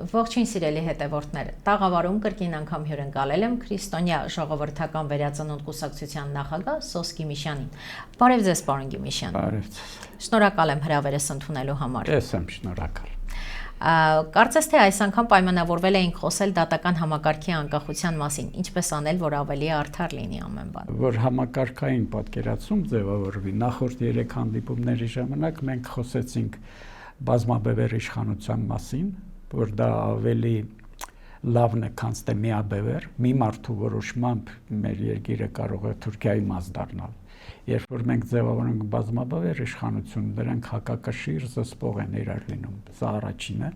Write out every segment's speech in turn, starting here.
Ողջույն սիրելի հետևորդներ, տաղավարում կրկին անգամ հյուրընկալել եմ Քրիստոնյա ժողովրդական վերածնունդ կուսակցության նախագահ Սոս Գիմիշյանին։ Բարև ձեզ, պարոն Գիմիշյան։ Բարև ձեզ։ Շնորհակալ եմ հրավերս ընդունելու համար։ Ես եմ շնորհակալ։ Կարծես թե այս անգամ պայմանավորվել էինք խոսել դատական համակարգի անկախության մասին, ինչպես անել, որ ավելի արդար լինի ամեն բան։ Որ համակարգային պատկերացում ձևավորվի, նախորդ 3 հանդիպումների ժամանակ մենք խոսեցինք բազմաբևեռ իշխանության մասին, որ դա ավելի լավն է, քան թե միաբևեռ, մի մարդու որոշմամբ մեր երկիրը կարող է Թուրքիայի մաս դառնալ։ Երբ որ մենք ձևավորենք բազմաբևեռ իշխանություն, դրանք հակակշիռ զսպող են իրար լինում, սա առաջինը։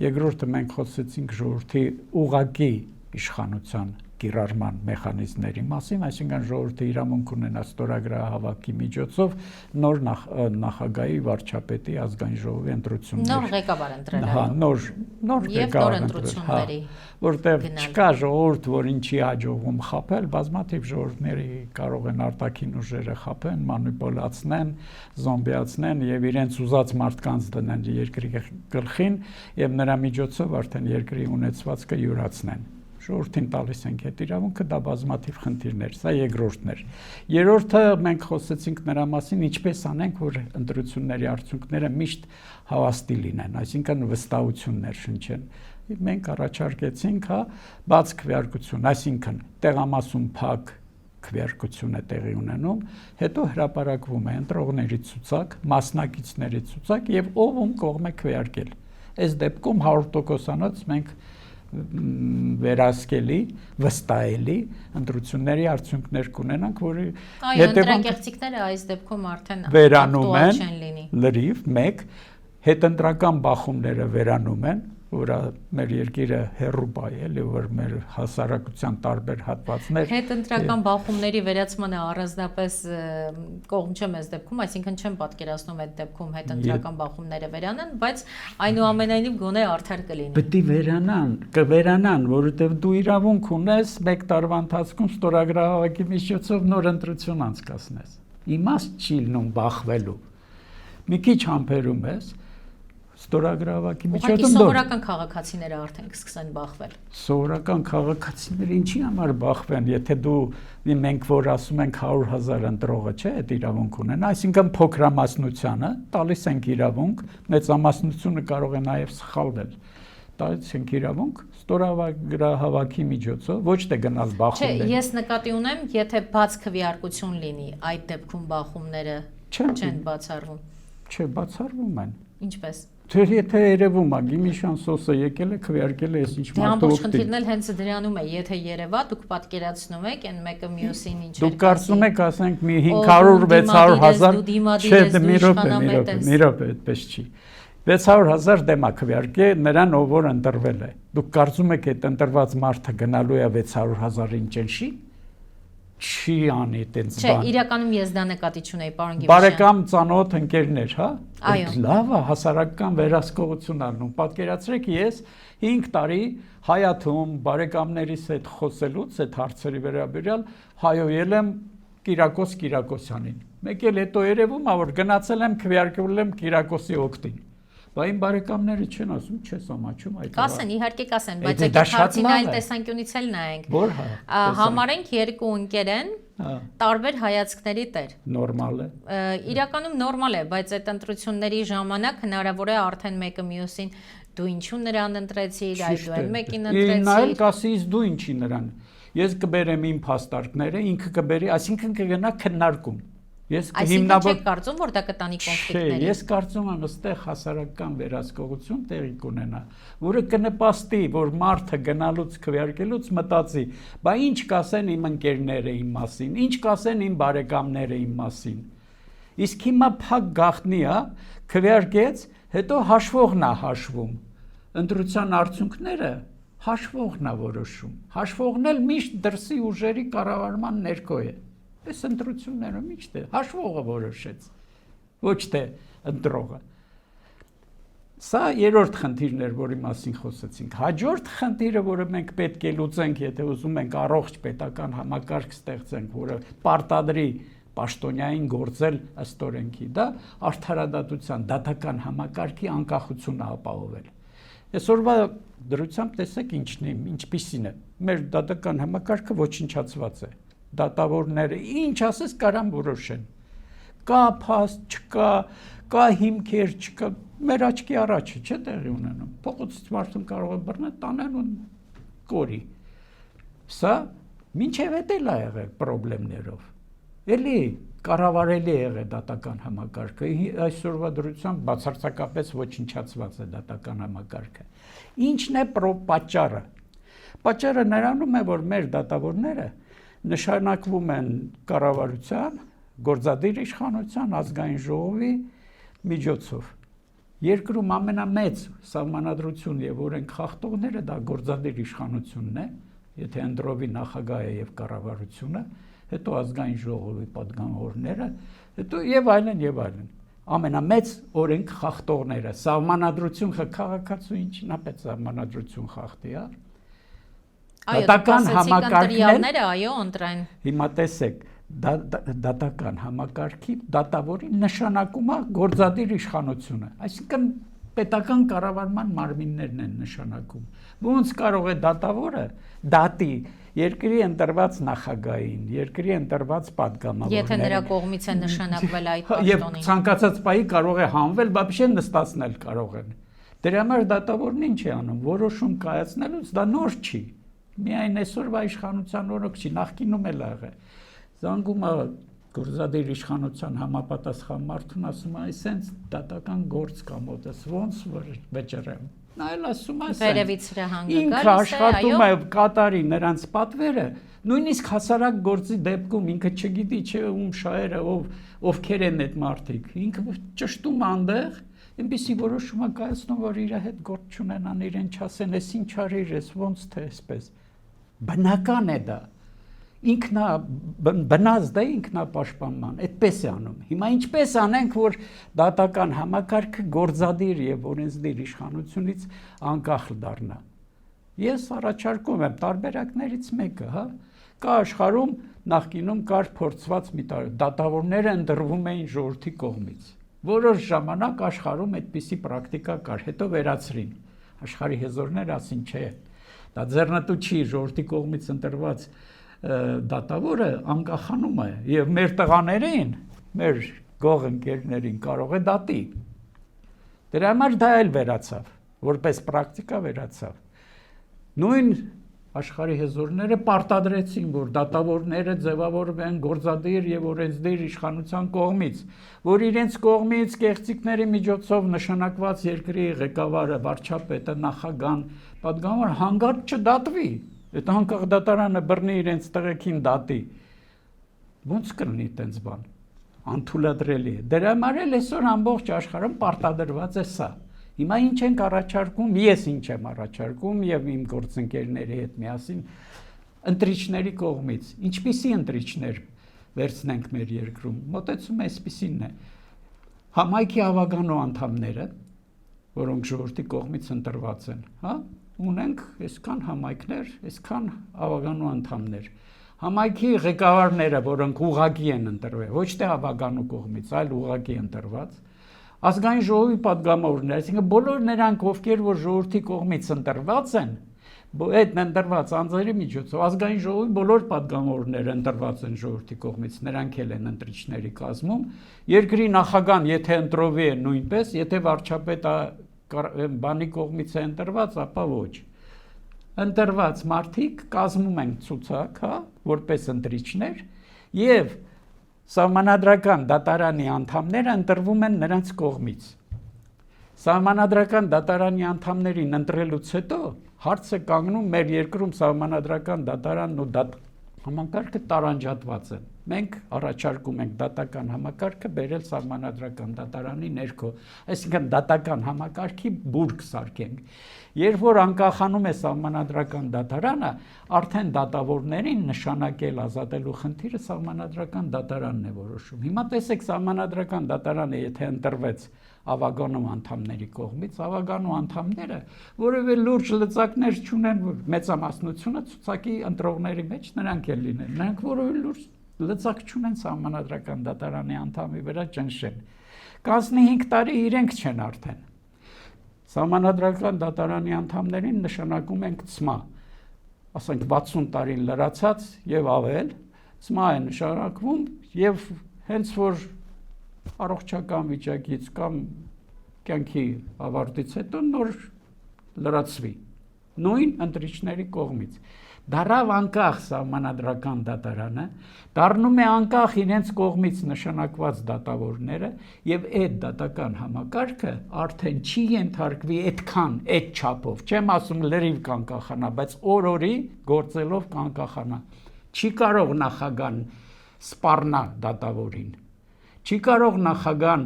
Երկրորդը մենք խոսեցինք ժողովրդի ուղղակի իշխանության կիրառման մեխանիզմների մասին, այսինքն ժողովրդի իրավունք ունենա ստորագրահավաքի միջոցով նոր նախագահի, վարչապետի, ազգային ժողովի ընտրություններ։ Նոր ղեկավար ընտրել։ Հա, նոր ղեկավար ընտրությունների, որտեղ չկա ժողովուրդ, որ ինչի հաջողվում խաբել, բազմաթիվ ժողովուրդների կարող են արտաքին ուժերը խաբեն, մանիպուլացնեն, զոմբիացնեն եւ իրենց ուզած մարդկանց դնեն երկրի գլխին եւ նրա միջոցով արդեն երկրի ունեցվածքը յուրացնեն։ Ժողովրդին տալիս ենք այդ իրավունքը, դա բազմաթիվ խնդիրներ, սա երկրորդն էր։ Երրորդը մենք խոսեցինք նրա մասին, ինչպես անենք, որ ընտրությունների արդյունքները միշտ հավաստի լինեն, այսինքն վստահություններ շնչեն։ Մենք առաջարկեցինք, բաց քվեարկություն, այսինքն տեղամասում փակ քվեարկություն է տեղի ունենում, հետո հրապարակվում է ընտրողների ցուցակ, մասնակիցների ցուցակ եւ ով ում կողմ է քվեարկել։ Այս դեպքում 100%-անոց մենք վերահսկելի, վստահելի ընտրությունների արդյունքներ կունենանք, որի հետևանքները այս դեպքում արդեն վերանում են լրիվ, մեկ հետընտրական բախումները վերանում են, որ մեր երկիրը հեռու բայ է, էլի որ մեր հասարակության տարբեր հատվածներ հետընտրական բախումների վերացմանը առանձնապես կողմ չեմ այս դեպքում, այսինքն չեմ պատկերացնում այդ դեպքում հետընտրական բախումները վերանան, բայց այնուամենայնիվ գոնե արդար կլինի։ Պետք է կվերանան, որովհետև դու իրավունք ունես 1 տարվա ընթացքում ստորագրահավաքի միջոցով նոր ընտրություն անցկացնես։ Իմաստ չի լինում բախվելու։ Մի քիչ համբերում ես ստորագրահավաքի միջոցով սովորական քաղաքացիները արդեն կսկսեն բախվել։ Սովորական քաղաքացիները ինչի համար բախվեն, եթե մենք որ ասում ենք 100,000 ընտրողը չէ, այդ իրավունք ունեն, այսինքն փոքրամասնությանը տալիս ենք իրավունք, մեծամասնությունը կարող է նաև սխալվել։ Տալիս ենք իրավունք ստորագրահավաքի միջոցով, ոչ թե գնալ բախումներ։ Չէ, ես նկատի ունեմ, եթե բաց քվեարկություն լինի, այդ դեպքում բախումները չեն բացառվում։ Չէ, բացառվում են։ Ինչպես։ Եթե երևում է Գիմիշյան Սոսը եկել է քվեարկել է, ինչ մարդը ամբողջ խնդիրն էլ հենց դրանում է, եթե երևա, դուք պատկերացնում եք, այն մեկը մյուսին ինչ դուք կարծում եք, ասենք մի 500-600,000, չէ, մի րոպե, այդպես չի։ 600,000 դեմ է քվեարկե նրան, ով որ ընտրվել է։ Դուք կարծում եք, այդ ընտրված մարդը գնալու է 600,000-ին ճնշի։ Չի անի այդպես բան։ Չէ, իրականում ես դա նկատի չունեի, պարոն Գիմիշյան։ Բարեկամ ծանոթ ընկերներ, հա։ Այո։ Լավ է, հասարակական վերահսկողություն առնում։ Պատկերացրեք, ես 5 տարի Հայաթում բարեկամներիս հետ խոսելուց այդ հարցերի վերաբերյալ հայոյել եմ Կիրակոս Կիրակոսյանին։ Մեկ էլ հետո երևում է, որ գնացել եմ քվեարկել եմ Կիրակոսի օգտին։ Բայց իմ բարեկամները չեն ասում, չես ամաչում այդ։ Կասեն, իհարկե կասեն, բայց այդ հարցին այլ տեսանկյունից էլ նայենք։ Որ Համարենք 2 ընկեր են, տարբեր հայացքների տեր։ Նորմալ է։ Իրականում նորմալ է, բայց այդ ընտրությունների ժամանակ հնարավոր է արդեն մեկը մյուսին դու ինչու նրան ընտրեցիր, այ դու այն մեկին ընտրեցիր։ Նայել կասես դու ինչի նրան։ Ես կբերեմ իմ փաստարկները, ինքը կբերի, այսինքն կգնա քննարկում։ Այսինքն չեք կարծում, որ դա կտանի կոնֆլիկտների։ Չէ, ես կարծում եմ, այստեղ հասարակական վերահսկողություն տեղի կունենա, որը կնպաստի, որ մարդը գնալուց քվեարկելուց մտածի, բա ինչ կասեն իմ ընկերները իմ մասին, ինչ կասեն իմ բարեկամները իմ մասին։ Իսկ հիմա փակ գաղտնի է, քվեարկեց, հետո հաշվողն է հաշվում։ Ընտրության արդյունքները հաշվողն է որոշում։ Հաշվողն էլ միշտ դրսի ուժերի կառավարման ներքո է։ Այս ընտրությունները միշտ է հաշվողը որոշեց, ոչ թե ընտրողը։ Սա երրորդ խնդիրն էր, որի մասին խոսեցինք։ Հաջորդ խնդիրը, որը մենք պետք է լուծենք, եթե ուզում ենք առողջ պետական համակարգ ստեղծենք, որը պարտադրի պաշտոնյային գործել ըստ օրենքի, դա արդարադատության, դատական համակարգի անկախությունը ապահովել։ Այսօրվա դրությամբ տեսեք ինչպիսին է։ Մեր դատական համակարգը ոչնչացված է։ Դատավորները ինչ ասես կարան որոշեն։ Կա փաստ, չկա, կա հիմքեր, չկա, մեր աչքի առաջը չէ տեղի ունենում։ Փողոցից մարդուն կարող է բռնել, տանեն ու կորի։ Սա մինչև էդ էլ ա եղել պրոբլեմներով։ Էլի կառավարելի է եղել դատական համակարգը, այսօրվա դրությամբ բացարձակապես ոչնչացված է դատական համակարգը։ Ինչն է պատճառը։ Պատճառը նրանում է, որ մեր դատավորները նշանակվում են կառավարության, գործադիր իշխանության, ազգային ժողովի միջոցով։ Երկրում ամենամեծ սահմանադրություն եւ օրենք խախտողները դա գործադիր իշխանությունն է, եթե ընտրովի նախագահը եւ կառավարությունը, հետո ազգային ժողովի պատգամավորները, հետո եւ այլն։ Ամենամեծ օրենք խախտողները, սահմանադրություն քաղաքացու ինչն է պետք սահմանադրություն խախտի, հա։ Դատական համակարգները, այո, ընտրեն։ Հիմա տեսեք, դատական համակարգի դատավորի նշանակում է գործադիր իշխանությունը, այսինքն պետական կառավարման մարմիններն են նշանակում։ Ոնց կարող է դատավորը դատի երկրի ընտրված նախագահին, երկրի ընտրված պատգամավորներին։ Եթե նրա կողմից է նշանակվել այդ Եվ ցանկացած պահի կարող է հանվել, բաբիշե նստացնել կարող են։ Դրա համար դատավորն ինչ է անում, որոշում կայացնելուց դա նոր չի։ Միայն այսօրվա իշխանության օրոք չի, նախկինում էլ եղել։ Զանգում է գործադիր իշխանության համապատասխան մարդուն, ասում է, այսենց դատական գործ կա մոտս, ոնց որ վճռեմ։ Նա էլ ասում է, վերևից հրահանգը ինքը աշխատում է կատարի նրանց պատվերը, նույնիսկ հասարակ գործի դեպքում ինքը չգիտի, չէ ում շահերը, ովքեր են այդ մարդիկ, ինքը ճշտում անդեղ, այնպեսի որոշում է կայացնում, որ իր հետ գործ չունենան, իրեն չասեն, ես ինչ արիր, ես ոնց թե այսպես։ Բնական է դա։ Բնազդ է ինքնապաշտպանման, այդպես է անում։ Հիմա ինչպես անենք, որ դատական համակարգը գործադիր եւ օրենսդիր իշխանությունից անկախ դառնա։ Ես առաջարկում եմ տարբերակներից մեկը, հա, կա աշխարհում նախկինում կար փորձված մի դատավորները ընտրվում էին ժողովրդի կողմից։ Որոշ ժամանակ աշխարհում այդպիսի պրակտիկա կար, հետո վերացրին։ Աշխարհի հեզորները ասին, չէ, դա ձեռնտու չի, ժողովրդի կողմից ընտրված դատավորը անկախանում է եւ մեր տղաներին, մեր գող ընկերներին կարող է դատի։ Դրա համար դա էլ վերացավ, որպես պրակտիկա վերացավ։ Նույն աշխարհի հեզորները պարտադրեցին, որ դատավորները ձևավորվեն գործադիր եւ օրենսդիր իշխանության կողմից, որ իրենց կողմից կեղծիքների միջոցով նշանակված երկրի ղեկավարը, վարչապետը, նախագահան, պատգամավորը հանգարտ չդատվի։ Այդ անկախ դատարանը բռնի իրենց տղեկին դատի։ Ոնց կլինի այդպես բան։ Անթույլատրելի է։ Դրա համար էլ այսօր ամբողջ աշխարհում պարտադրված է սա։ Հիմա ինչ ենք առաջարկում, ես ինչ եմ առաջարկում եւ իմ գործընկերների հետ միասին ընտրիչների կողմից։ Ինչպիսի ընտրիչներ վերցնենք մեր երկրում։ Մոտեցումը այսպիսինն է։ Համայնքի ավագանու անդամները, որոնք ժողովրդի կողմից ընտրված են, հա, ունենք այսքան համայնքներ, այսքան ավագանու անդամներ։ Համայնքի ղեկավարները, որոնք ուղղակի են ընտրվել, ոչ թե ավագանու կողմից, այլ ուղղակի ընտրված, ազգային ժողովի պատգամավորներ, այսինքն բոլոր նրանք, ովքեր որ ժողովրդի կողմից ընտրված են, այդ ընտրված անձերի միջոցով ազգային ժողովի բոլոր պատգամավորները ընտրված են ժողովրդի կողմից, նրանք էլ են ընտրիչների կազմում, երկրի նախագահան, եթե ընտրովի է նույնպես, եթե վարչապետը բանի կողմից է ընտրված, ապա ոչ։ Ընտրված մարդիկ կազմում են ցուցակ, հա, որպես ընտրիչներ, եւ Սահմանադրական դատարանի անդամները ընտրվում են նրանց կողմից։ Սահմանադրական դատարանի անդամներին ընտրելուց հետո հարց է կանգնում մեր երկրում սահմանադրական դատարանն ու համակարգը տարանջատված են։ Մենք առաջարկում ենք դատական համակարգը բերել սահմանադրական դատարանի ներքո, այսինքն դատական համակարգի բուրգ սարքենք։ Երբ որ անկախանում է սահմանադրական դատարանը, արդեն դատավորներին նշանակել ազատելու խնդիրը սահմանադրական դատարանն է որոշում։ Հիմա տեսեք սահմանադրական դատարանը, եթե ընտրվեց ավագանու անդամների կողմից, ավագանու անդամները որևէ լուրջ լծակներ չունեն, մեծամասնությունը ցուցակի ընտրողների մեջ նրանք էլ լինեն, նրանք որևէ լուրջ լծակ չունեն սահմանադրական դատարանի անդամի վրա ճնշեն։ 15 տարի իրենք չեն արդեն։ Սահմանադրական դատարանի անդամներին նշանակում ենք ՑՄԱ, ասենք 60 տարին լրացած եւ ավել, ՑՄԱ է նշանակվում եւ հենց որ առողջական վիճակից կամ կյանքի ավարտից հետո նոր լրացվի նույն ընտրիչների կողմից։ Դարավ անկախ սահմանադրական դատարանը, դառնում է անկախ իրենց կողմից նշանակված դատավորները եւ այդ դատական համակարգը արդեն չի ենթարկվի այդքան, այդ չափով, չեմ ասում լրիվ կանկախանա, բայց օր-օրի գործելով կանկախանա։ Չի կարող նախագահան սպառնա դատավորին, չի կարող նախագահան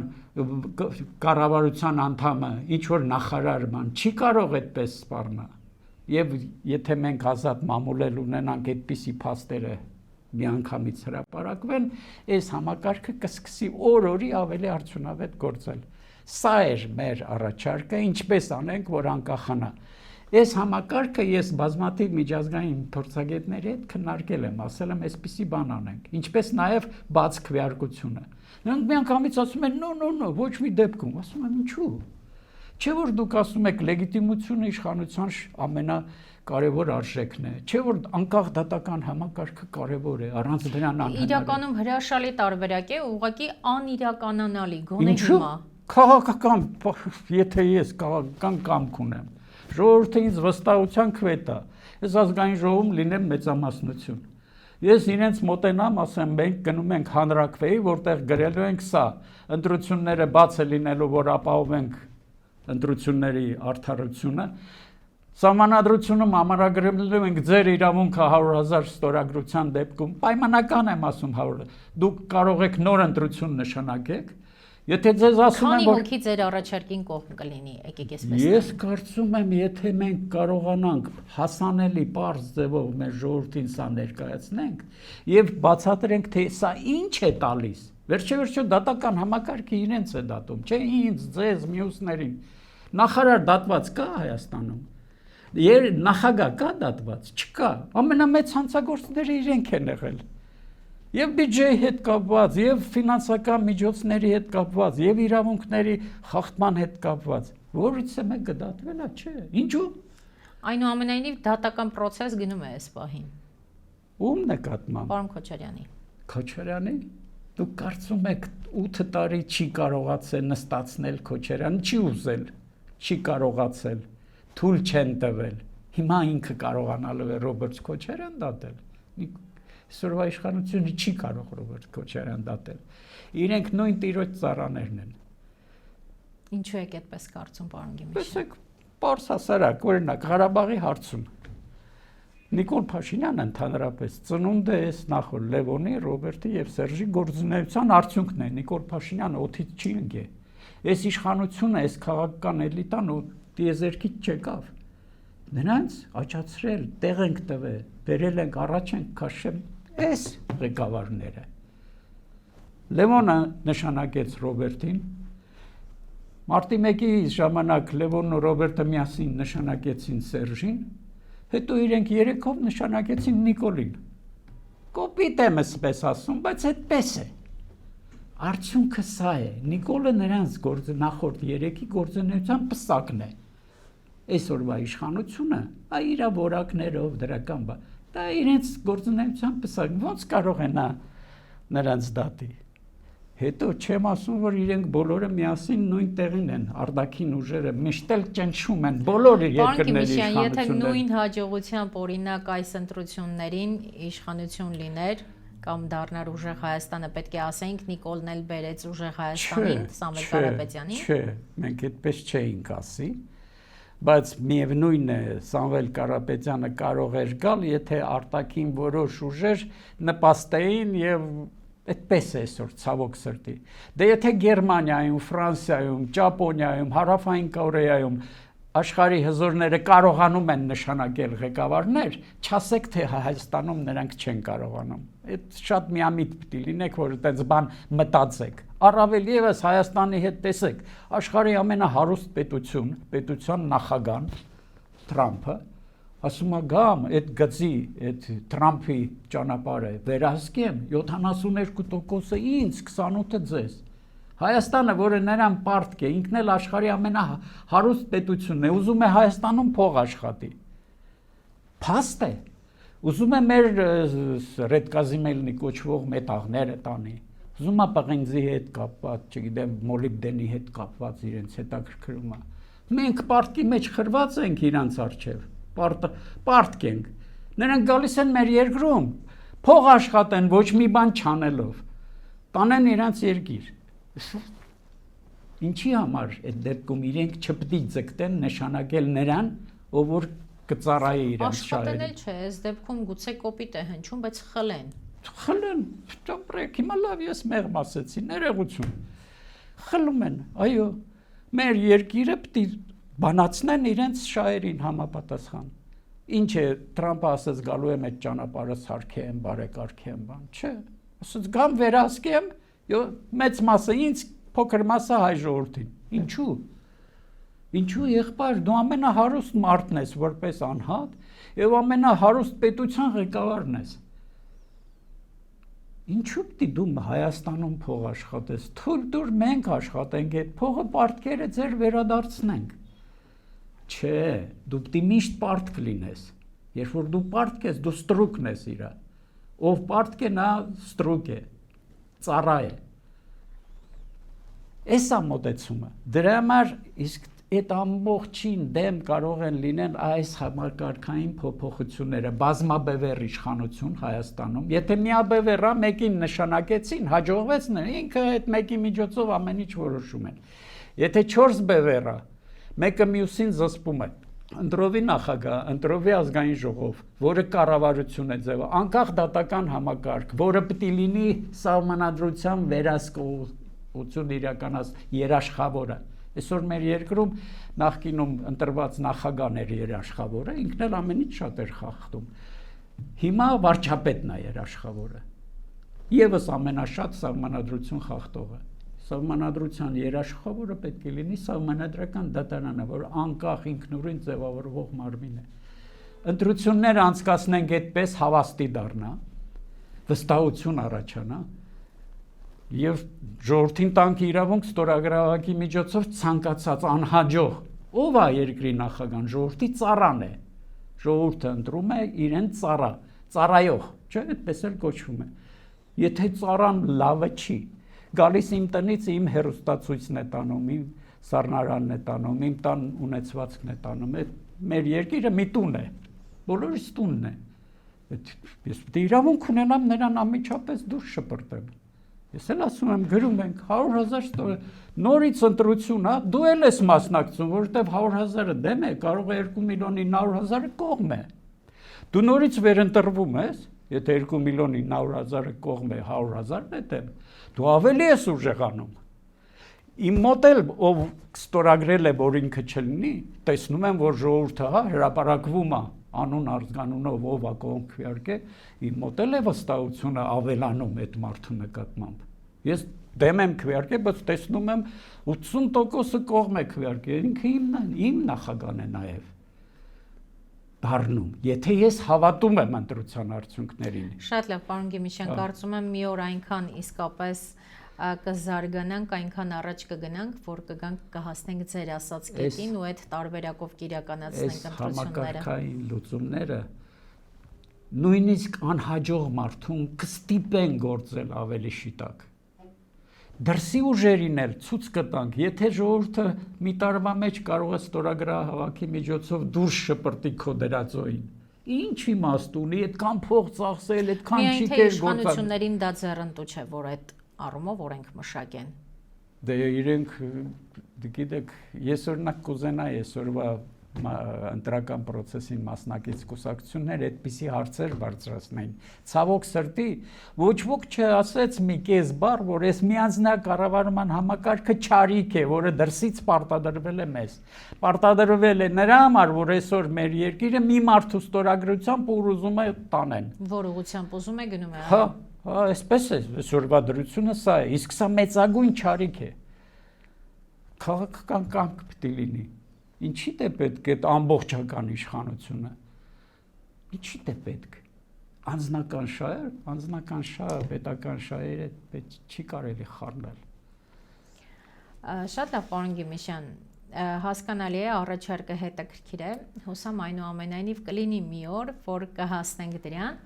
կառավարության անդամը ինչ որ նախարարման, չի կարող այդպես սպառնա։ Եվ եթե մենք ազատ մամուլել ունենանք այդպիսի փաստերը միանգամից հրապարակվեն, այս համակարգը կսկսի օր-օրի ավելի արդյունավետ գործել։ Սա էր մեր առաջարկը, ինչպես անենք, որ անկախանա։ Այս համակարգը ես բազմաթիվ միջազգային փորձագետների հետ քննարկել եմ, ասել եմ, այսպիսի բան անենք, ինչպես նաև բաց քվեարկությունը։ Նրանք միանգամից ասում են, նո, ոչ մի դեպքում, ասում եմ, ինչու՞։ Չէ՞ որ դուք ասում եք լեգիտիմությունը իշխանության ամենակարևոր արժեքն է, չէ՞ որ անկախ դատական համակարգը կարևոր է, առանց դրան անհնար է։ Իրականում հրաշալի տարբերակ է, ուղղակի անիրականանալի, գոնե հիմա։ Քաղաքական, եթե ես քաղաքական կամք ունեմ, ժողովուրդը ինձ վստահության քվետ է, ես ազգային ժողովում լինեմ մեծամասնություն։ Ես իրենց մոտենամ, ասեմ, մենք գնում ենք հանրաքվեի, որտեղ գրելու ենք սա, ընտրությունները բաց է լինելու, որ ապահովենք ընտրությունների արդարությունը, սահմանադրությունում ամրագրելու ենք ձեր իրավունքը 100,000 ստորագրության դեպքում, պայմանական եմ ասում 100, դուք կարող եք նոր ընտրություն նշանակեք, եթե ձեզ ասում եմ, որ քանի հոգի ձեր առաջարկին կողմ կլինի, եկեք այսպես։ Ես կարծում եմ, եթե մենք կարողանանք հասանելի պարզ ձևով մեր ժողովրդին սա ներկայացնենք եւ բացատրենք, թե սա ինչ է տալիս, վերջեվերջո դատական համակարգը իրենց է դատում, չէ՞ ինձ, ձեզ, մյուսներին։ Նախարար դատված կա Հայաստանում։ Նախագահ կա դատված, չկա։ Ամենամեծ հանցագործները իրենք են եղել։ Եվ բյուջեի հետ կապված, եւ ֆինանսական միջոցների հետ կապված, եւ իրավունքների խախտման հետ կապված։ Որից է մեկը դատվել է, չէ։ Ինչու՞։ Այնուամենայնիվ դատական process գնում է այս պահին։ Ում նկատմամբ։ Պարոն Քոչարյանի։ Քոչարյանի։ Դուք կարծում եք 8 տարի չի կարողացել նստացնել Քոչարյանը, չի ուզել, չի կարողացել, թույլ չեն տվել։ Հիմա ինքը կարողանալու է Ռոբերտ Քոչարյան դատել։ Այսօրվա իշխանությունը չի կարող Ռոբերտ Քոչարյան դատել։ Իրենք նույն տիրոջ ծառաներն են։ Ինչու եք այդպես կարծում, պարոն Գիմիշյան։ Տեսեք, պարզ հասարակ, օրինակ Ղարաբաղի հարցում Նիկոլ Փաշինյանը ընդհանրապես ծնունդը էս նախոր Լևոնի, Ռոբերտի եւ Սերժի գործունեության արդյունքն է։ Նիկոլ Փաշինյանը օդից չի ընկե։ Այս իշխանությունը, այս քաղաքական էլիտան ու տիեզերքից չեկավ։ Նրանց աճացրել, տեղ ենք տվել, բերել ենք, առաջ ենք քաշել այս ղեկավարները։ Լևոնը նշանակեց Ռոբերտին, մարտի 1-ի ժամանակ Լևոնն ու Ռոբերտը միասին նշանակեցին Սերժին, հետո իրենք երեքով նշանակեցին Նիկոլին։ Կոպիտ եմ ասպես ասում, բայց այդպես է։ Արդյունքը սա է։ Նիկոլը նրանց նախորդ երեքի գործունեության պսակն է։ Այսօրվա իշխանությունը, իր որակներով դրական բան, դա իրենց գործունեության պսակ, ոնց կարող է նա նրանց դատի։ Հետո չեմ ասում, որ իրենք բոլորը միասին նույն տեղին են, արտաքին ուժերը միշտ էլ ճնշում են բոլոր երկրների իշխանությունները։ Եթե նույն հաջողությամբ օրինակ այս ընտրություններին իշխանություն լիներ կամ դառնար ուժեղ Հայաստանը, պետք է ասենք Նիկոլն էլ բերեց ուժեղ Հայաստանին, Սամվել Կարապետյանին։ Չէ, մենք այդպես չէինք ասի, բայց միևնույն է, Սամվել Կարապետյանը կարող էր գալ, եթե արտաքին որոշ ուժեր նպաստեին եւ այդպես է այսօր ցավոք սրտի։ Դե եթե Գերմանիայում, Ֆրանսիայում, Ճապոնիայում, Հարավային Կորեայում աշխարհի հզորները կարողանում են նշանակել ղեկավարներ, չասեք թե Հայաստանում նրանք չեն կարողանում։ Այդ շատ միամիտ պիտի լինեք, որ այդպես բան մտածեք։ Առավել եւս Հայաստանի հետ տեսեք, աշխարհի ամենահարուստ պետության նախագահան Թրամփը ասում է գամ այդ գծի, այդ Թրամփի ճանապարհը վերահսկեմ 72%-ը ինձ, 28-ը ձեզ։ Հայաստանը, որը նրան պարտք է, ինքն էլ աշխարհի ամենահարուստ պետությունն է, ուզում է Հայաստանում փող աշխատի։ Փաստ է։ Ուզում է մեր ռեդկազիմելնի կոչվող մետաղները տանի։ Ուզում է պղինձի հետ կապված, չգիտեմ, մոլիբդենի հետ կապված իրենց հետաքրքրում է։ Մենք պարտքի մեջ խրված ենք իրանց առջև։ Պարտք ենք։ Նրանք գալիս են մեր երկրում, փող աշխատեն ոչ մի բան չանելով։ Տանեն իրանց երկիր։ Ինչի համար այդ դեպքում իրենք չպետք է ձգտեն նշանակել նրան, ով որ կծառայի իրանց շահերին։ Աշխատել չէ, այս դեպքում գուցե կոպիտ է հնչում, բայց խլեն։ Խլեն, ճամպրեք, հիմա լավ ես մեղմ ասեցի, ներողություն։ Խլում են, այո, մեր երկիրը պետք է բանացնեն իրենց շահերին համապատասխան։ Ինչ է Թրամփը ասաց գալու եմ այդ ճանապարհը սարքեմ, բարեկարգեմ, բան, չէ։ Ասաց գամ վերահսկեմ, մեծ մասը ինձ, փոքր մասը հայ ժողովրդին։ Ինչու։ Ինչու եղբայր, դու ամենահարուստ մարդն ես որպես անհատ եւ ամենահարուստ պետության ղեկավարն ես։ Ինչու պիտի դու Հայաստանում փող աշխատես։ Թույլ տուր մենք աշխատենք, այդ փողը պարտքերը ձեր վերադարձնենք։ Չէ, դու պիտի միշտ պարտք լինես։ Երբ որ դու պարտք ես, դու ստրուկն ես իրա։ Ով պարտք է, նա ստրուկ է, ծառա է։ Էսա մոտեցումը։ Դրա համար իսկ այդ ամբողջին դեմ կարող են լինեն այս համակարգային փոփոխությունները, բազմաբևեռ իշխանություն Հայաստանում։ Եթե միաբևեռա մեկին նշանակեցին, հաջողվեց ինքը այդ մեկի միջոցով ամեն ինչ որոշում են։ Եթե 4 բևեռա, մեկը մյուսին զսպում է։ Ընտրովի նախագահ, ընտրովի ազգային ժողով, որը կառավարություն է ձևը, անկախ դատական համակարգ, որը պետք է լինի սահմանադրության վերահսկողություն իրականացնող երաշխավորը։ Այսօր մեր երկրում նախկինում ընտրված նախագահն էր երաշխավորը, ինքն էլ ամեն ինչ շատ էր խախտում։ Հիմա վարչապետն է երաշխավորը։ Եվս ամենաշատ սահմանադրություն խախտողը։ Սահմանադրության երաշխավորը պետք է լինի սահմանադրական դատարանը, որ անկախ ինքնուրույն ձևավորվող մարմին է։ Ընտրությունները անցկացնենք այդպես հավաստի դառնա, վստահություն առաջանա եւ ժողովրդին տանք իրավունք ստորագրավակի միջոցով ցանկացած անհաջող ով է երկրի նախագահան, ժողովրդի ծառան է։ Ժողովուրդը ընտրում է իրեն ծառա, ծառայող, չէ՞, այդպես էլ կոչվում է։ Եթե ծառան լավը չի, գալիս իմ տնից իմ հերոստացույցն է տանում, իմ սառնարանն է տանում, իմ տան ունեցվածքն է տանում, մեր երկիրը մի տուն է, բոլորիս տունն է։ Ես պետք է իրավունք ունենամ նրան անմիջապես դուրս շպրտել։ Ես էլ ասում եմ, գրում ենք 100,000 նորից ընտրություն, հա, դու էլ ես մասնակցում, որովհետև 100,000-ը դեմ է, կարող է 2,900,000-ը կողմ է։ Դու նորից վերընտրվում ես, եթե 2,900,000-ը կողմ է, 100,000-ն է դեմ, դու ավելի ես ուժեղանում։ Իմ մոտ էլ ով ստորագրել է, որ ինքը չլինի, տեսնում եմ, որ ժողովուրդը հա հրապարակվում է անուն արձանունով ով է կողմ քվեարկե, իմ մոտ էլ է վստահությունը ավելանում այդ մարդու նկատմամբ։ Ես դեմ եմ քվեարկե, բայց տեսնում եմ 80%-ը կողմ է քվեարկե, ինքը իմ նախագահն է նաև դառնում, եթե ես հավատում եմ ընտրության արդյունքներին։ Շատ լավ, պարոն Գեմիշյան, կարծում եմ մի օր այնքան իսկապես կզարգանանք, այնքան առաջ կգնանք, որ կգանք կհասնենք ձեր ասած կետին ու այդ տարբերակով կիրականացնենք ընտրությունները։ Համակարգային լուծումները նույնիսկ անհաջող մարդուն կստիպեն գործել ավելի շիտակ։ Դրսի ուժերին էլ ցույց կտանք, եթե ժողովուրդը մի տարվա մեջ կարող է ստորագրահավաքի միջոցով դուրս շպրտի քո դրածոյին։ Ինչ իմաստ ունի, այդքան փող ծախսել, այդքան չի կեր գործել։ Իշխանություններին դա ձեռնտու չէ, որ այդ առումով օրենք մշակեն։ Դե իրենք, գիտեք, ես օրինակ կուզենայի այսօրվա ընտրական process-ին մասնակից կուսակցությունները այդպիսի հարցեր բարձրացնեն։ Ցավոք սրտի ոչ ոք չասեց մի կես բառ, որ այս միանձնյա կառավարման համակարգը չարիք է, որը դրսից պարտադրվել է մեզ։ Պարտադրվել է նրա համար, որ այսօր մեր երկիրը մի մարդու ստորագրությամբ ուզում է տանեն։ Որ ուղղությամբ ուզում է գնում է։ Հա, այսպես է, այսօրվա դրությունը սա է, իսկ սա մեծագույն չարիք է։ Քաղաքական կամք պետք է լինի։ Ինչի՞ է պետք այդ ամբողջական իշխանությունը։ Ինչի՞ է պետք։ Անձնական շահեր, անձնական շահը պետական շահերը պետք չի կարելի խառնել։ Շատ լավ, պարոն Գիմիշյան, հասկանալի է, առաջարկը հետաքրքիր է, հուսամ այնուամենայնիվ կլինի մի օր, որ կհասնենք դրան,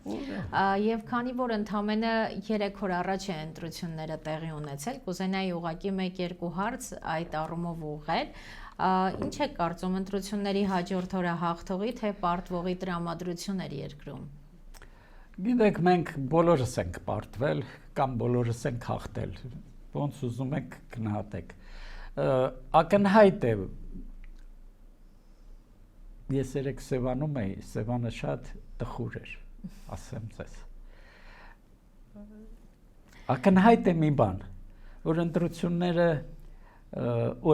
եւ քանի որ ընդամենը 3 օր առաջ է ընտրությունները տեղի ունեցել, կուզենայի ուղղակի 1-2 հարց այդ առումով ուղղել, ինչ է կարծում ընտրությունների հաջորդ օրը հաղթողի թե պարտվողի տրամադրություններ երկրում։ Գիտեք, մենք բոլորս ենք պարտվել կամ բոլորս ենք հաղթել, ոնց ուզում եք գնահատեք։ Ակնհայտ է, ես երեք Սևանում էի, Սևանը շատ տխուր էր, ասեմ ձեզ։ Ակնհայտ է մի բան, որ ընտրությունները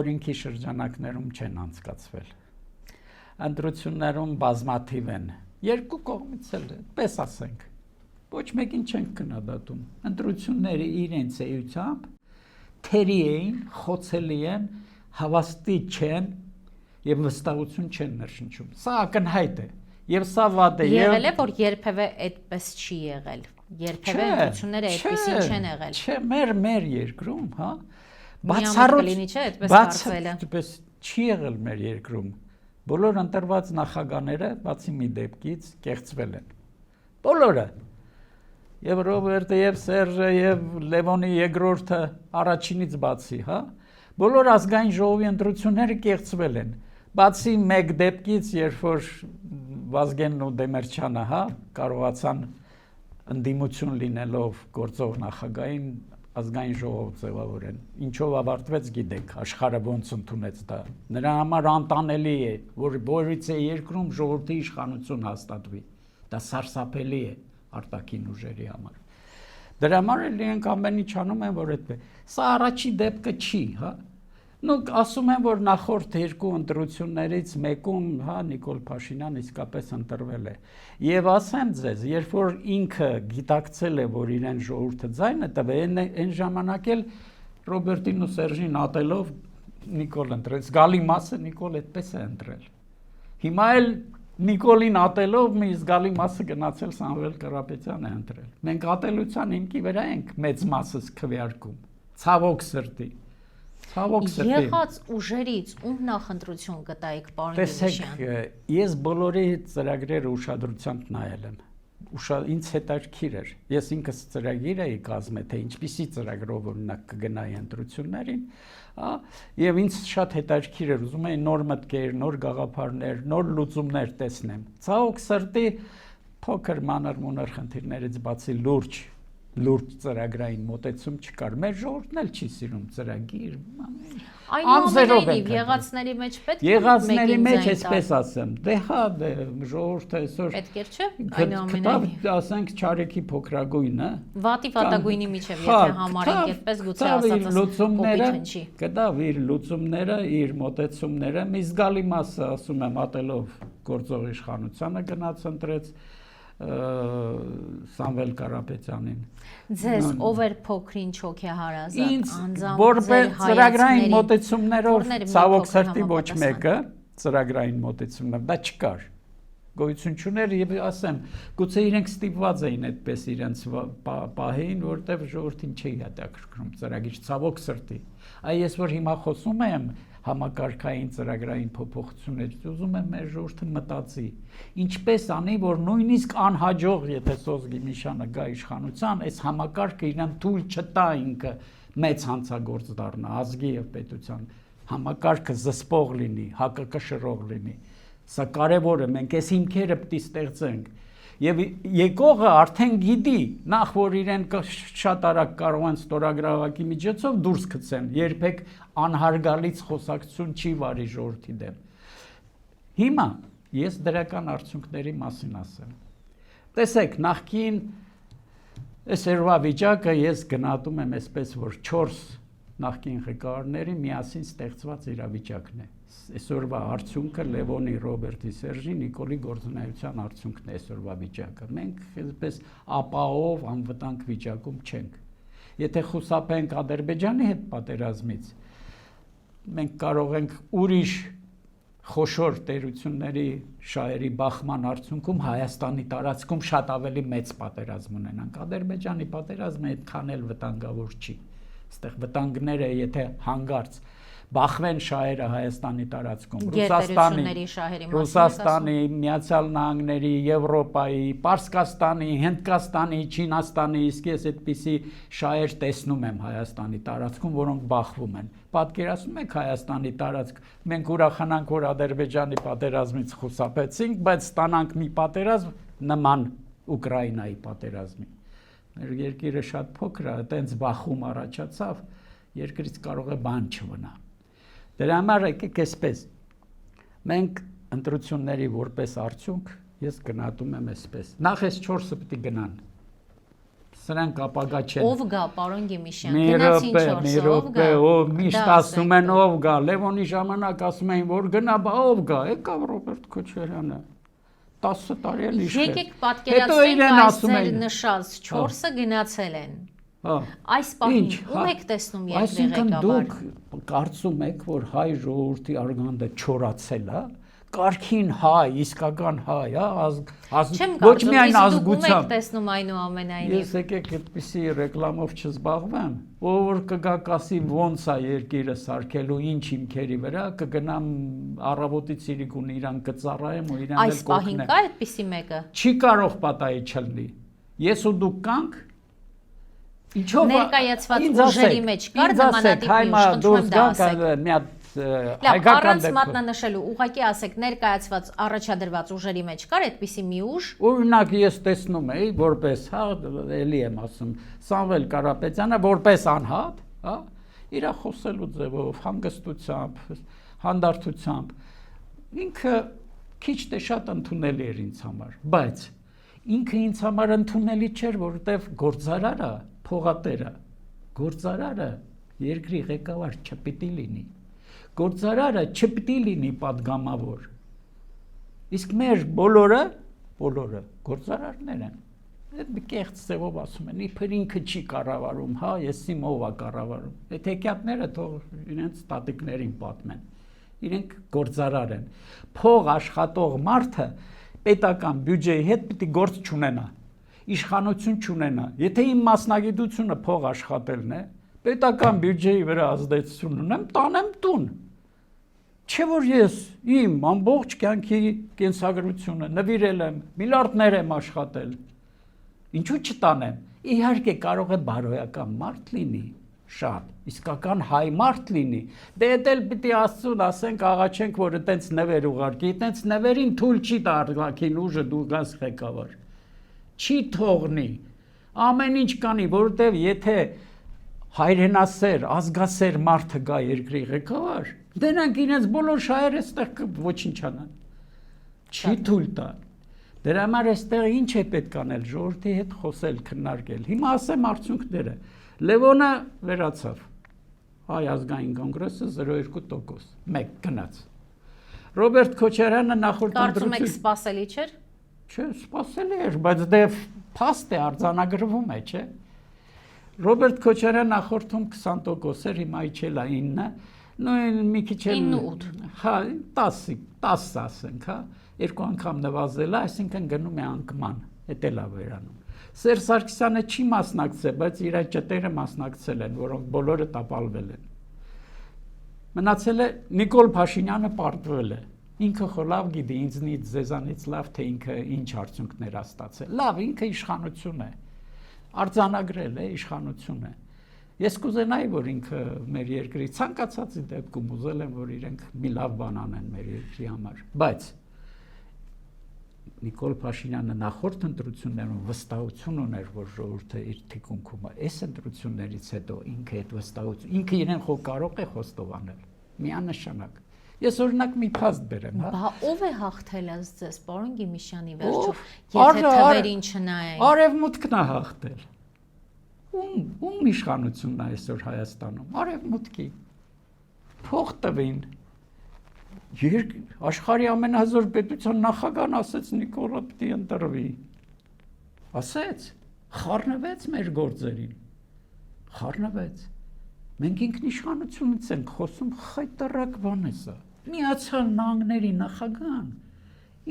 օրենքի շրջանակներում չեն անցկացվել։ Ընտրություններում բազմաթիվ են, երկու կողմից էլ, պես ասենք, ոչ մեկին չենք քննադատում։ Ընտրությունները իրենց էությամբ թերի էին, խոցելի են, հավաստի չեն եւ վստահություն չեն ներշնչում։ Սա ակնհայտ է եւ սա վատ է։ Եղել է, որ երբևէ այդպես չի եղել։ Երբևէ ընտրությունները այդպեսին չեն եղել։ Չէ, մեր երկրում, հա։ Բացառոտ լինի, չէ, այդպես կարծելը։ Այդպես չի եղել մեր երկրում։ Բոլոր ընտրված նախագահները, բացի մի դեպքից, կեղծվել են։ Բոլորը։ Եվ Ռոբերտը, եւ Սերժը, եւ Լևոնի երկրորդը առաջինից բացի, հա։ Բոլոր ազգային ժողովի ընտրությունները կեղծվել են։ Բացի մեկ դեպքից, երբ որ Վազգենն ու Դեմերչյանը, հա, կարողացան ընդդիմություն լինելով գործող նախագահին ազգային ժողով ձևավորեն։ Ինչով ավարտվեց, գիտեք, աշխարհը ոնց ընդունեց դա։ Նրա համար անտանելի է, որ որից է երկրում ժողովրդի իշխանություն հաստատվի։ Դա սարսափելի է արտաքին ուժերի համար։ Դրա համար էլ իրենք ամեն ինչ անում են, որ այդպես։ Սա առաջի դեպքը չի, հա։ Նու ասում են, որ նախորդ երկու ընտրություններից մեկում, հա, Նիկոլ Փաշինյան իսկապես ընտրվել է։ Եվ ասեմ ձեզ, երբ որ ինքը գիտակցել է, որ իրեն ժողովուրդը ձայնը տվել, այն ժամանակ էլ Ռոբերտին ու Սերժին ատելով Նիկոլ ընտրել, զգալի մասը Նիկոլ այդպես է ընտրել։ Հիմա էլ Նիկոլին ատելով մի զգալի մասը գնացել Սամվել Կարապետյան է ընտրել։ Մենք ատելության հիմքի վրա ենք մեծ մասս քվեարկում։ Ցավոք սրտի։ Եղած ուժերից ում նախընտրություն կտայիք, պարոն Գիմիշյան։ Տեսեք, ես բոլորի ծրագրերը ուշադրությամբ նայել եմ։ Ինձ հետաքրքիր էր։ Ես ինքս ծրագիր էի կազմել, թե ինչպիսի ծրագրով օրինակ կգնայի ընտրություններին, եւ ինձ շատ հետաքրքիր էր, ուզում էի նոր մտքեր, նոր գաղափարներ, նոր լուծումներ տեսնեմ։ Ցավոք սրտի փոքր մանր-մունր խնդիրներից բացի լուրջ ծրագրային մոտեցում չկար։ Մեր ժողովուրդն էլ չի սիրում ծրագիր։ Այնուամենայնիվ եղածների մեջ պետք է եղածների մեջ այսպես ասեմ։ Դե հա, ժողովուրդը այսօր պետք է չէ, այնուամենայնիվ ասենք Չարեքի փոքրագույնը, վատի վատագույնի միջև եթե համարենք այդպես գուցե ասածս կոպիտ հնչի։ Կտավ իր լուծումները, իր մոտեցումները, մի զգալի մասը ասում եմ ատելով գործող իշխանությանը գնաց ընտրեց Սամվել Կարապետյանին։ Ձեզ ով էր փոքրին չոքեհարազատ, անձամբ որպես ծրագրային մոտեցումներով ցավոք սրտի ոչ մեկը ծրագրային մոտեցումներ դա չկար։ Գոյություն չուներ եւ ասեմ, գուցե իրենք ստիպված էին այդպես իրենց պահեին, որտեվ ժողովրդին չի հետաքրքրում ծրագիր ցավոք սրտի։ Այ ես որ հիմա խոսում եմ համակարգային ծրագրային փոփոխություններ, ուզում եմ մեր ժողովուրդը մտածի, ինչպես անի, որ նույնիսկ անհաջող, եթե Սոս Գիմիշյանը գա իշխանության, այս համակարգը իրեն թույլ չտա ինքը մեծ հանցագործ դառնա ազգի եւ պետության, համակարգը զսպող լինի, հակակշռող լինի։ Սա կարևոր է, մենք այս հիմքերը պետք է ստեղծենք։ Եվ եկողը արդեն գիտի, նախ որ իրեն շատ արագ կարող են ստորագրավակի միջոցով դուրս գցեն, երբեք անհարգալից խոսակցություն չի վարի ժողովրդի դեմ։ Հիմա ես դրական արդյունքների մասին ասեմ։ Տեսեք, նախքին այս երվա վիճակը ես գնահատում եմ այսպես, որ 4 նախքին ղեկավարների միասին ստեղծված իրավիճակն է։ Այսօրվա արդյունքը Լևոնի, Ռոբերտի, Սերժի, Նիկոլի գործունեության արդյունքն է այսօրվա վիճակը։ Մենք այսպես ապահով անվտանգ վիճակում չենք։ Եթե խուսափենք Ադրբեջանի հետ պատերազմից, մենք կարող ենք ուրիշ խոշոր տերությունների շահերի բախման արդյունքում Հայաստանի տարածքում շատ ավելի մեծ պատերազմ ունենանք։ Ադրբեջանի պատերազմը այդքան էլ վտանգավոր չի։ Այստեղ վտանգները, եթե հանգարց բախվեն շահերը Հայաստանի տարածքում, Ռուսաստանի, Միացյալ Նահանգների, Եվրոպայի, Պարսկաստանի, Հնդկաստանի, Չինաստանի, իսկ ես այդպիսի շահեր տեսնում եմ Հայաստանի տարածքում, որոնք բախվում են։ Պատկերացնում եք Հայաստանի տարածք, մենք ուրախանանք, որ Ադրբեջանի պատերազմից խուսափեցինք, բայց ստանանք մի պատերազմ նման Ուկրաինայի պատերազմի։ Մեր երկիրը շատ փոքր է, այտենց բախում առաջացավ, երկրից կարող է բան չմնա։ Դրա համար եկեք այսպես, մենք ընտրությունների որպես արդյունք, ես գնահատում եմ այսպես, նախ այս 4-ը պետք է գնան, սրանք ապագա չեն։ Ով գա, պարոն Գեմիշյան, գնացին 4-ը, ով գա։ Ով միշտ ասում են ով գա, Լևոնի ժամանակ ասում էին, որ գնա, բա ով գա, եկավ Ռոբերտ Քոչարյանը, 10 տարի էլ իշխել։ Եկեք պատկերացնենք այս ձեր նշած 4-ը գնացել են։ Այս պահին ում եք տեսնում երկրի ղեկավար։ Այսինքն դուք կարծում եք, որ հայ ժողովրդի արգանդը չորացել է, կարգին հայ, իսկական հայ, ոչ միայն ազգությամբ։ Ում եք տեսնում այնուամենայնիվ։ Ես եկեք այդպիսի ռեկլամով չզբաղվեմ, ով որ կգա կասի ոնց է երկիրը սարքելու, ինչ հիմքերի վրա, կգնամ առավոտից իրիկուն իրան կծառայեմ ու իրան էլ կօգնեմ։ Այս պահին կա այդպիսի մեկը։ Չի կարող պատահի չլինի։ Ես ու դուք կանք ինչով ներկայացված ուժերի մեջ կար նմանատիպ ուժ, խնդրում եմ դա ասեք։ Առանց մատնանշելու, ուղղակի ասեք, ներկայացված առաջադրված ուժերի մեջ կար այդպիսի մի ուժ։ Օրինակ ես տեսնում էի, որպես, էլի եմ ասում, Սամվել Կարապետյանը որպես անհատ, իր խոսելու ձևով, հանգստությամբ, հանդարտությամբ, ինքը քիչ թե շատ ընդունելի էր ինձ համար, բայց ինքը ինձ համար ընդունելի չէր, որովհետև գործարարը, փողատերը, գործարարը երկրի ղեկավար չպիտի լինի։ Գործարարը չպիտի լինի պատգամավոր։ Իսկ մեր բոլորը գործարարներ են։ Այդ մի կեղծ ձևով ասում են, իբր ինքը չի կառավարում, հա, ես իմ ով է կառավարում։ Այդ հեքիաթները թող իրենց տատիկներին պատմեն։ Իրենք գործարար են։ Փող աշխատող մարդը պետական բյուջեի հետ պիտի գործ չունենա, իշխանություն չունենա։ Եթե իմ մասնագիտությունը փող աշխատելն է, պետական բյուջեի վրա ազդեցություն ունեմ, տանեմ տուն։ Չէ որ ես իմ ամբողջ կյանքի կենսագրությունը նվիրել եմ, միլիարդներ եմ աշխատել, ինչու չտանեմ, իհարկե կարող է բարոյական մարդ լինի, շատ, իսկական հայ մարդ լինի, դե էդ էլ պիտի Աստծուն ասենք, աղաչենք, որ այտենց նվեր ուղարկի, այտենց նվերին թույլ չի տալքին ուժը դու գաս ղեկավար, չի թողնի, ամեն ինչ կանի, որովհետև եթե հայրենասեր, ազգասեր մարդը գա երկրի ղեկավար, դրանք իրենց բոլոր շահերը այստեղ ոչնչանան, չի թույլ տա։ Դրա համար այստեղ ինչ է պետք անել, ժողովրդի հետ խոսել, քննարկել։ Հիմա ասեմ արդյունքները։ Լևոնը վերացավ, Հայ ազգային կոնգրեսը 0.2%, 1 գնաց։ Ռոբերտ Քոչարյանը նախորդ կարծում եք սպասելի չէր։ Չէ, սպասելի էր, բայց դե փաստ է արձանագրվում է, չէ։ Ռոբերտ Քոչարյանը նախորդում 20% էր, հիմա իջել է 9, նույն մի քիչ էլ 9-8, հա 10 ասենք, հա, երկու անգամ նվազել է, այսինքն գնում է անկման, էդ էլ է վերանում։ Սերժ Սարգսյանը չի մասնակցել, բայց իր ճտերը մասնակցել են, որոնք բոլորը տապալվել են։ Մնացել է Նիկոլ Փաշինյանը պարտվել է։ Ինքը լավ գիտի, ինձնից, ձեզանից լավ, թե ինքը ինչ արդյունքներ է ստացել։ Լավ, ինքը իշխանություն է։ Արձանագրել է, իշխանություն է։ Ես կուզենայի, որ ինքը մեր երկրի ցանկացածի դեպքում ուզել եմ, որ իրենք մի լավ բան անեն մեր երկրի համար, բայց Նիկոլ Փաշինյանը նախորդ ընտրություններում վստահություն ուներ, որ ժողովուրդը իր թիկունքում է։ Այս ընտրություններից հետո ինքը այդ վստահություն, ինքը իրեն կարող է խոստովանել, միանշանակ։ Ես օրինակ մի փաստ բերեմ, հա։ Բա ով է հաղթել ձեզ, պարոն Գեմիշյանի վերջում, եթե թվերին չնայենք։ Արևմուտքն է հաղթել։ Ում իշխանությունն է այսօր Հայաստանում, արևմուտքի, փող տվին, աշխարհի ամենահզոր պետության նախագահն ասեց Նիկոլը պիտի ընտրվի, ասեց, խառնվեց մեր գործերին, խառնվեց, մենք ինքնիշխանությունից ենք խոսում, խայտարակ բան է սա, Միացյալ Նահանգների նախագահն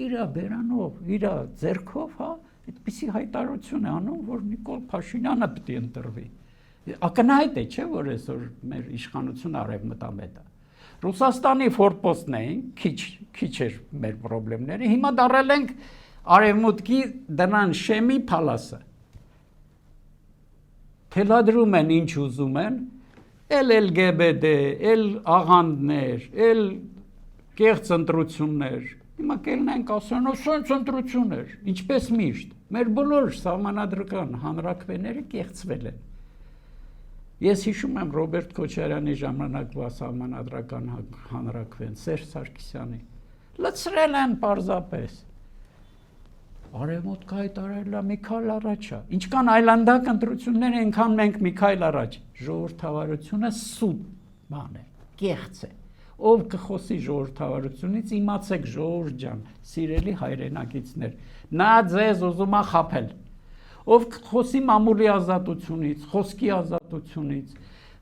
իր բերանով, իր ձեռքով, հա, այդպիսի հայտարարություն է անում, որ Նիկոլ Փաշինյանը պիտի ընտրվի։ Ակնհայտ է, չէ, որ այսօր մեր իշխանությունը արևմտամետ է։ Ռուսաստանի ֆորպոստն էին, քիչ էր մեր խնդիրները, հիմա դառել ենք արևմուտքի դրան շեմի փալասը։ Թելադրում են ինչ ուզում են, էլ LGBT, էլ աղանդներ, էլ կեղծ ընտրություններ։ Հիմա կելնենք ասեն, ասենց ընտրություններ, ինչպես միշտ։ Մեր բոլոր սահմանադրական հանրաքվեները կեղծվել են։ Ես հիշում եմ Ռոբերտ Քոչարյանի ժամանակվա սահմանադրական հանրաքվեն, Սերժ Սարգսյանի։ Լցրել են պարզապես։ Արևմուտքը հայտարարել է մի քայլ առաջ է։ Ինչքան այլանդակ ընտրություններ, այնքան մենք մի քայլ առաջ։ Ժողովրդավարությունը սուտ բան է, կեղծ է։ Ով կխոսի ժողովրդավարությունից, իմացեք ժողովուրդ ջան, սիրելի հայրենակիցներ, նա ձեզ ուզում է խաբել։ Ով կխոսի մամուլի ազատությունից, խոսքի ազատությունից,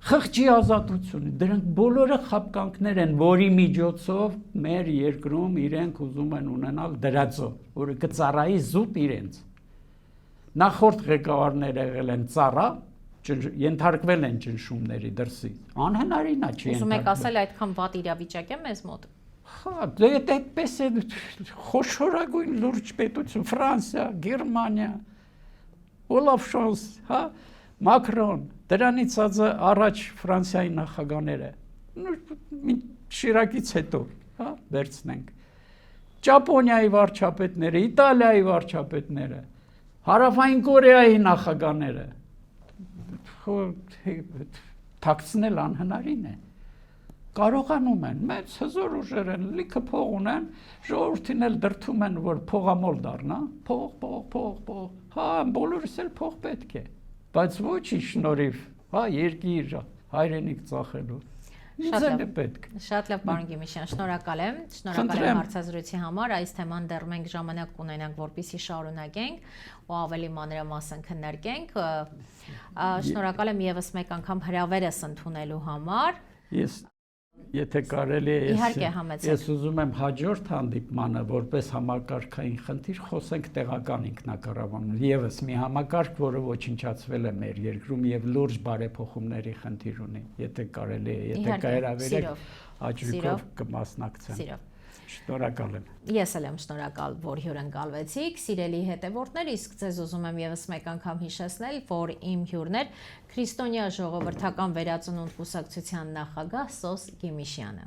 խղճի ազատությունից, դրանք բոլորը խաբկանքներ են, որի միջոցով մեր երկրում իրենք ուզում են ունենալ դրածո, որը կծառայի զուտ իրենց։ Նախորդ ղեկավարները եղել են ծառա, ենթարկվել են ճնշումների դրսից։ Անհնարին է չի ենթարկվել։ Ուզում եք ասել այդքան վատ իրավիճակ է մեզ մոտ։ Հա, դե այդպես է խոշորագույն լուրջ պետություն, Ֆրանսիա, Գերմանիա, Օլաֆ Շոլց, հա, Մակրոն, դրանից առաջ Ֆրանսիայի նախագահները, Շիրակից հետո, հա, վերցնենք։ Ճապոնիայի վարչապետները, Իտալիայի վարչապետները, Հարավային Կորեայի նախագահները, թաքցնել անհնարին է։ Կարողանում են, մեծ հզոր ուժեր են, լիքը փող ունեն, ժողովրդին էլ դրդում են, որ փողամոլ դառնա, փող, հա, բոլորս էլ փող պետք է, բայց ոչ ի շնորհիվ, հա, երկիր, հայրենիք ծախելու։ Շատ լավ, պարոն Գիմիշյան, շնորհակալ եմ հարցազրույցի համար, այս թեման դեռ մենք ժամանակ կունենանք, որպեսզի շարունակենք ու ավելի մանրամասն քննարկենք։ Շնորհակալ եմ ևս մեկ անգամ հրավերս ընդունելու համար։ Եթե կարելի է, ես ուզում եմ հաջորդ հանդիպմանը, որպես համակարգային խնդիր, խոսենք տեղական ինքնակառավարման, ևս մի համակարգ, որը ոչնչացվել է մեր երկրում եւ լուրջ բարեփոխումների խնդիր ունի, եթե կարելի է, եթե կհրավիրեք, հաճույքով կմասնակցեմ։ Շնորհակալ եմ։ Ես էլ եմ շնորհակալ, որ հյուրընկալվեցիք, սիրելի հետևորդներ, իսկ ձեզ ուզում եմ ևս մեկ անգամ հիշեցնել, որ իմ հյուրն էր Քրիստոնյա ժողովրդական վերածնունդ կուսակցության նախագահ Սոս Գիմիշյանը։